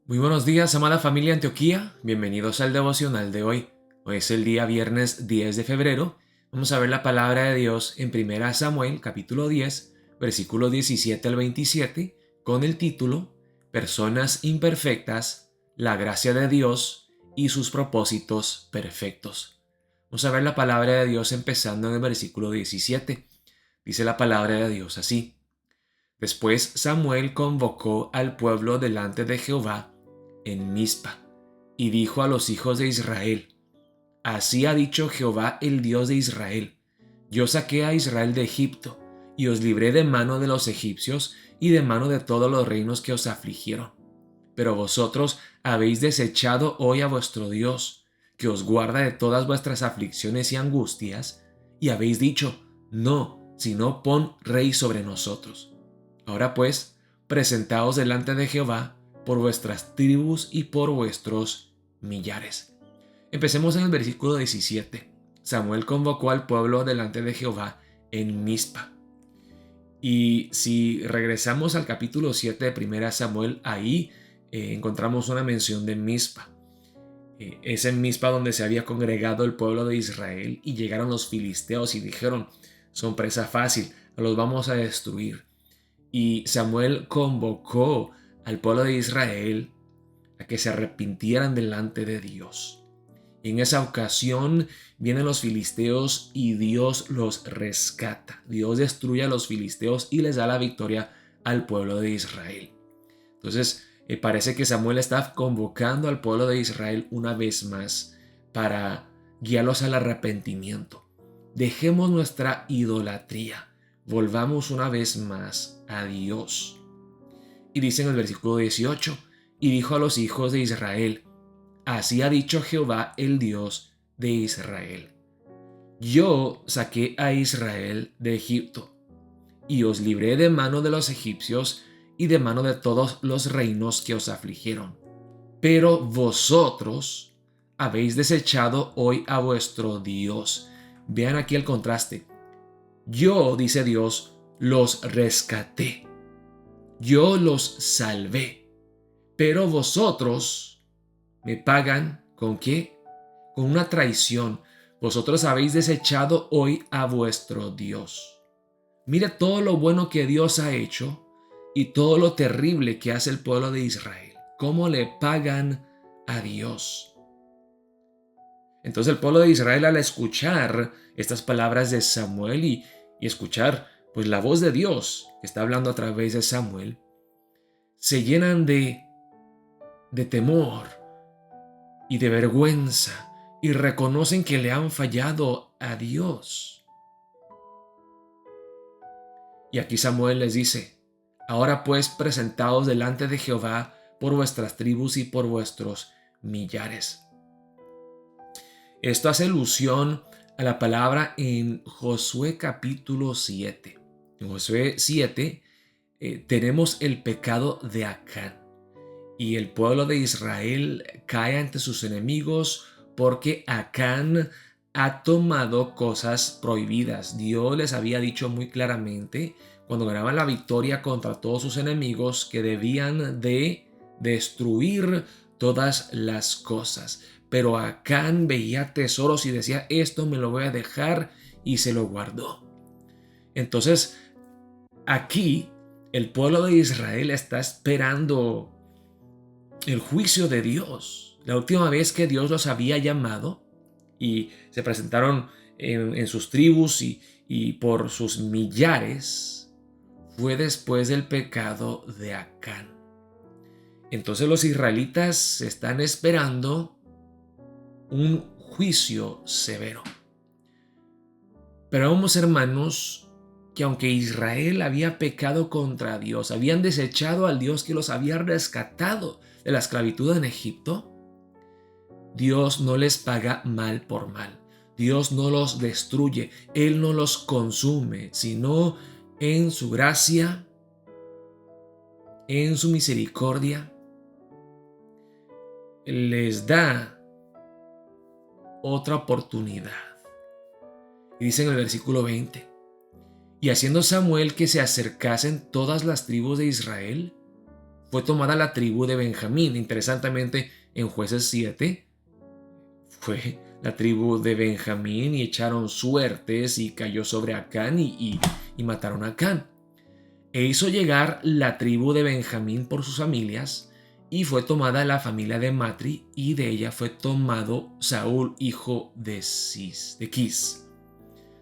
Muy buenos días, amada familia Antioquía. Bienvenidos al devocional de hoy. Hoy es el día viernes 10 de febrero. Vamos a ver la palabra de Dios en 1 Samuel, capítulo 10, versículo 17 al 27, con el título Personas imperfectas, la gracia de Dios y sus propósitos perfectos. Vamos a ver la palabra de Dios empezando en el versículo 17. Dice la palabra de Dios así. Después Samuel convocó al pueblo delante de Jehová en Mizpa, y dijo a los hijos de Israel: Así ha dicho Jehová, el Dios de Israel: Yo saqué a Israel de Egipto, y os libré de mano de los egipcios y de mano de todos los reinos que os afligieron. Pero vosotros habéis desechado hoy a vuestro Dios, que os guarda de todas vuestras aflicciones y angustias, y habéis dicho: No, sino pon rey sobre nosotros. Ahora pues, presentaos delante de Jehová por vuestras tribus y por vuestros millares. Empecemos en el versículo 17. Samuel convocó al pueblo delante de Jehová en Mizpa. Y si regresamos al capítulo 7 de 1 Samuel, ahí encontramos una mención de Mizpa. Es en Mizpa donde se había congregado el pueblo de Israel y llegaron los filisteos y dijeron: son presa fácil, los vamos a destruir. Y Samuel convocó al pueblo de Israel a que se arrepintieran delante de Dios. Y en esa ocasión vienen los filisteos y Dios los rescata. Dios destruye a los filisteos y les da la victoria al pueblo de Israel. Entonces, parece que Samuel está convocando al pueblo de Israel una vez más para guiarlos al arrepentimiento. Dejemos nuestra idolatría. Volvamos una vez más a Dios. Y dice en el versículo 18, y dijo a los hijos de Israel: Así ha dicho Jehová, el Dios de Israel: Yo saqué a Israel de Egipto, y os libré de mano de los egipcios y de mano de todos los reinos que os afligieron. Pero vosotros habéis desechado hoy a vuestro Dios. Vean aquí el contraste. Yo, dice Dios, los rescaté. Yo los salvé. Pero vosotros me pagan ¿con qué? Con una traición. Vosotros habéis desechado hoy a vuestro Dios. Mire todo lo bueno que Dios ha hecho y todo lo terrible que hace el pueblo de Israel. ¿Cómo le pagan a Dios? Entonces el pueblo de Israel, al escuchar estas palabras de Samuel y escuchar pues la voz de Dios que está hablando a través de Samuel, se llenan de temor y de vergüenza y reconocen que le han fallado a Dios. Y aquí Samuel les dice: Ahora pues presentaos delante de Jehová por vuestras tribus y por vuestros millares. Esto hace alusión a la palabra en Josué capítulo 7. En Josué 7 tenemos el pecado de Acán. Y el pueblo de Israel cae ante sus enemigos porque Acán ha tomado cosas prohibidas. Dios les había dicho muy claramente, cuando ganaban la victoria contra todos sus enemigos, que debían de destruir todas las cosas. Pero Acán veía tesoros y decía: esto me lo voy a dejar, y se lo guardó. Entonces, aquí el pueblo de Israel está esperando el juicio de Dios. La última vez que Dios los había llamado y se presentaron en sus tribus y por sus millares fue después del pecado de Acán. Entonces los israelitas están esperando un juicio severo. Pero vamos, hermanos, que aunque Israel había pecado contra Dios, habían desechado al Dios que los había rescatado de la esclavitud en Egipto, Dios no les paga mal por mal. Dios no los destruye, Él no los consume, sino en su gracia, en su misericordia, les da otra oportunidad. Y dice en el versículo 20: Y haciendo Samuel que se acercasen todas las tribus de Israel, fue tomada la tribu de Benjamín. Interesantemente, en Jueces 7 fue la tribu de Benjamín y echaron suertes y cayó sobre Acán y mataron a Acán. E hizo llegar la tribu de Benjamín por sus familias y fue tomada la familia de Matri y de ella fue tomado Saúl, hijo de Quis.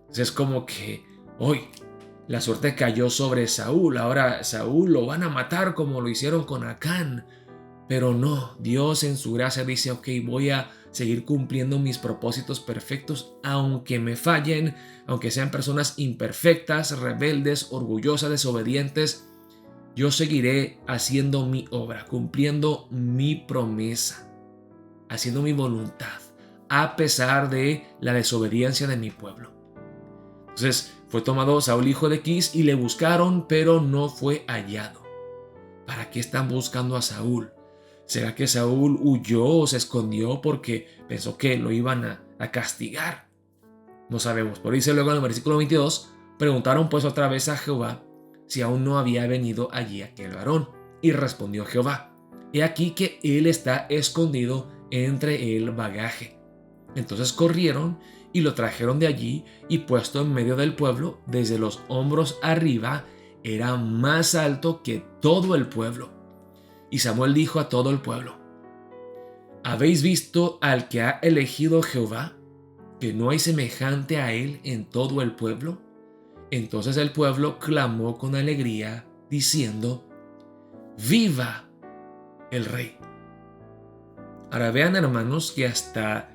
Entonces es como que hoy la suerte cayó sobre Saúl. Ahora Saúl lo van a matar como lo hicieron con Acán. Pero no, Dios en su gracia dice, ok, voy a seguir cumpliendo mis propósitos perfectos, aunque me fallen, aunque sean personas imperfectas, rebeldes, orgullosas, desobedientes. Yo seguiré haciendo mi obra, cumpliendo mi promesa, haciendo mi voluntad, a pesar de la desobediencia de mi pueblo. Entonces fue tomado Saúl, hijo de Quis, y le buscaron, pero no fue hallado. ¿Para qué están buscando a Saúl? ¿Será que Saúl huyó o se escondió porque pensó que lo iban a castigar? No sabemos. Por dice luego en el versículo 22, preguntaron pues otra vez a Jehová si aún no había venido allí aquel varón. Y respondió Jehová, he aquí que él está escondido entre el bagaje. Entonces corrieron y lo trajeron de allí y puesto en medio del pueblo, desde los hombros arriba, era más alto que todo el pueblo. Y Samuel dijo a todo el pueblo, ¿habéis visto al que ha elegido Jehová, que no hay semejante a él en todo el pueblo? Entonces el pueblo clamó con alegría, diciendo, ¡viva el rey! Ahora vean, hermanos, que hasta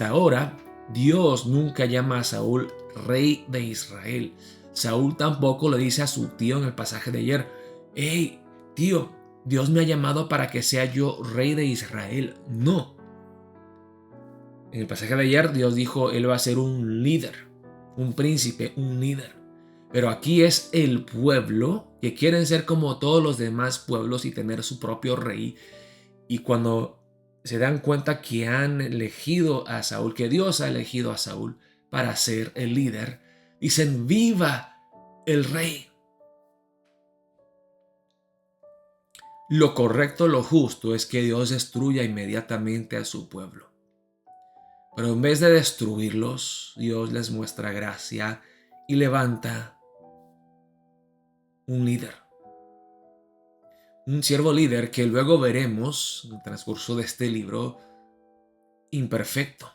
ahora Dios nunca llama a Saúl rey de Israel. Saúl tampoco le dice a su tío en el pasaje de ayer, hey, tío, Dios me ha llamado para que sea yo rey de Israel. No. En el pasaje de ayer Dios dijo, él va a ser un líder, un príncipe, un líder. Pero aquí es el pueblo que quieren ser como todos los demás pueblos y tener su propio rey. Y cuando se dan cuenta que han elegido a Saúl, que Dios ha elegido a Saúl para ser el líder, dicen, ¡viva el rey! Lo correcto, lo justo es que Dios destruya inmediatamente a su pueblo. Pero en vez de destruirlos, Dios les muestra gracia y levanta un líder. Un siervo líder que luego veremos en el transcurso de este libro imperfecto.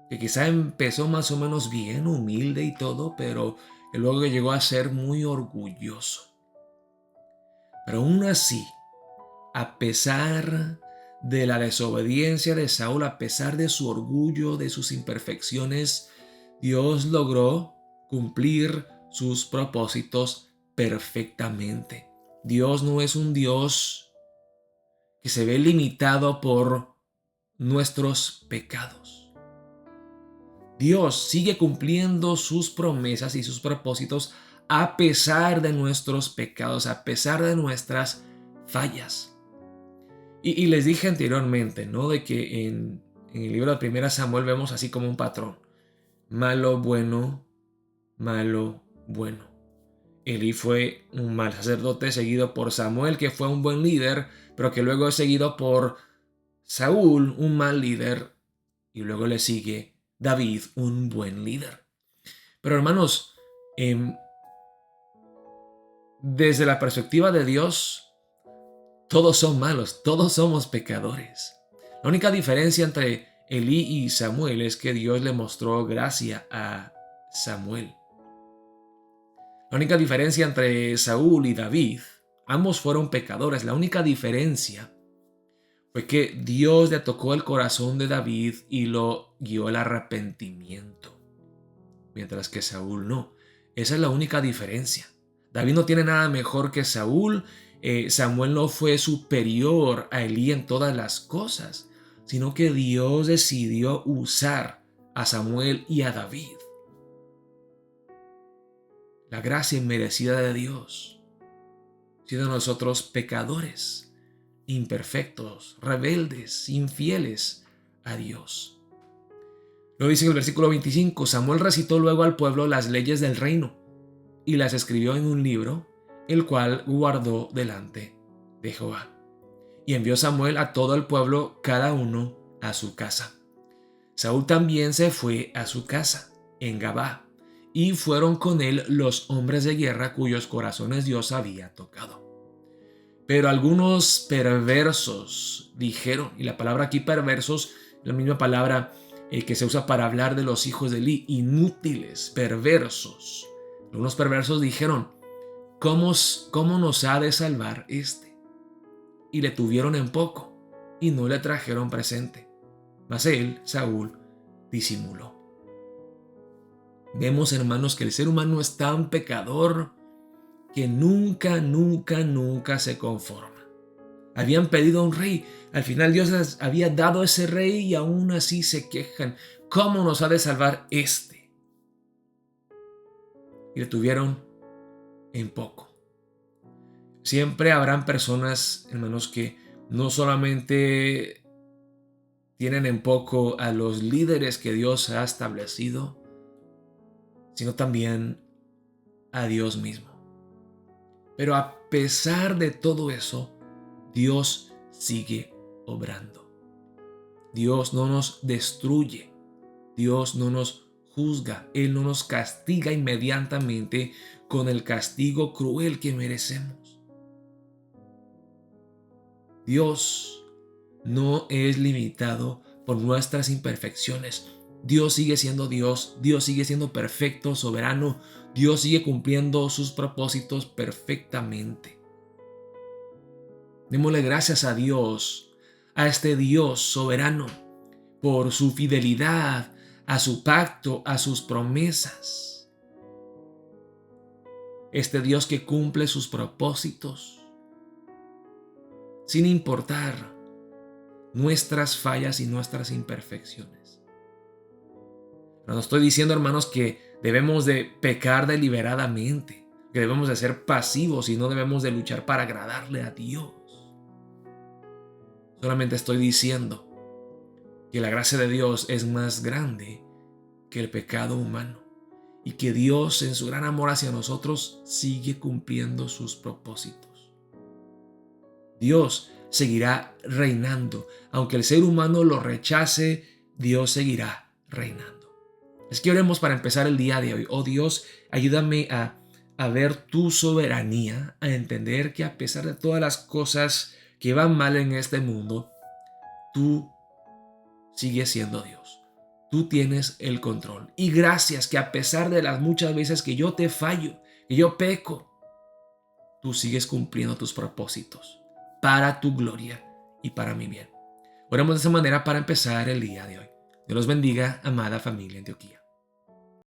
Que quizá empezó más o menos bien, humilde y todo, pero que luego llegó a ser muy orgulloso. Pero aún así, a pesar de la desobediencia de Saúl, a pesar de su orgullo, de sus imperfecciones, Dios logró cumplir sus propósitos perfectamente. Dios no es un Dios que se ve limitado por nuestros pecados. Dios sigue cumpliendo sus promesas y sus propósitos a pesar de nuestros pecados, a pesar de nuestras fallas. Y les dije anteriormente, ¿no? De que en el libro de 1 Samuel vemos así como un patrón. Malo, bueno, malo, bueno. Elí fue un mal sacerdote seguido por Samuel, que fue un buen líder, pero que luego es seguido por Saúl, un mal líder, y luego le sigue David, un buen líder. Pero hermanos, desde la perspectiva de Dios, todos son malos, todos somos pecadores. La única diferencia entre Elí y Samuel es que Dios le mostró gracia a Samuel. La única diferencia entre Saúl y David, ambos fueron pecadores. La única diferencia fue que Dios le tocó el corazón de David y lo guió al arrepentimiento, mientras que Saúl no. Esa es la única diferencia. David no tiene nada mejor que Saúl. Samuel no fue superior a Elí en todas las cosas, sino que Dios decidió usar a Samuel y a David. La gracia inmerecida de Dios, siendo nosotros pecadores, imperfectos, rebeldes, infieles a Dios. Lo dice en el versículo 25, Samuel recitó luego al pueblo las leyes del reino y las escribió en un libro, el cual guardó delante de Jehová. Y envió Samuel a todo el pueblo, cada uno a su casa. Saúl también se fue a su casa, en Gabá, y fueron con él los hombres de guerra cuyos corazones Dios había tocado. Pero algunos perversos dijeron, y la palabra aquí perversos es la misma palabra que se usa para hablar de los hijos de Eli, inútiles, perversos. Algunos perversos dijeron, ¿cómo nos ha de salvar este? Y le tuvieron en poco, y no le trajeron presente. Mas él, Saúl, disimuló. Vemos, hermanos, que el ser humano es tan pecador que nunca se conforma. Habían pedido a un rey, al final Dios les había dado ese rey y aún así se quejan. ¿Cómo nos ha de salvar este? Y le tuvieron en poco. Siempre habrán personas, hermanos, que no solamente tienen en poco a los líderes que Dios ha establecido, sino también a Dios mismo. Pero a pesar de todo eso, Dios sigue obrando. Dios no nos destruye. Dios no nos juzga. Él no nos castiga inmediatamente con el castigo cruel que merecemos. Dios no es limitado por nuestras imperfecciones. Dios sigue siendo Dios. Dios sigue siendo perfecto, soberano. Dios sigue cumpliendo sus propósitos perfectamente. Démosle gracias a Dios, a este Dios soberano, por su fidelidad, a su pacto, a sus promesas. Este Dios que cumple sus propósitos, sin importar nuestras fallas y nuestras imperfecciones. No estoy diciendo, hermanos, que debemos de pecar deliberadamente, que debemos de ser pasivos y no debemos de luchar para agradarle a Dios. Solamente estoy diciendo que la gracia de Dios es más grande que el pecado humano y que Dios en su gran amor hacia nosotros sigue cumpliendo sus propósitos. Dios seguirá reinando. Aunque el ser humano lo rechace, Dios seguirá reinando. Es que oremos para empezar el día de hoy. Oh Dios, ayúdame a ver tu soberanía, a entender que a pesar de todas las cosas que van mal en este mundo, tú sigues siendo Dios. Tú tienes el control. Y gracias que a pesar de las muchas veces que yo te fallo, que yo peco, tú sigues cumpliendo tus propósitos para tu gloria y para mi bien. Oremos de esa manera para empezar el día de hoy. Dios los bendiga, amada familia Antioquía.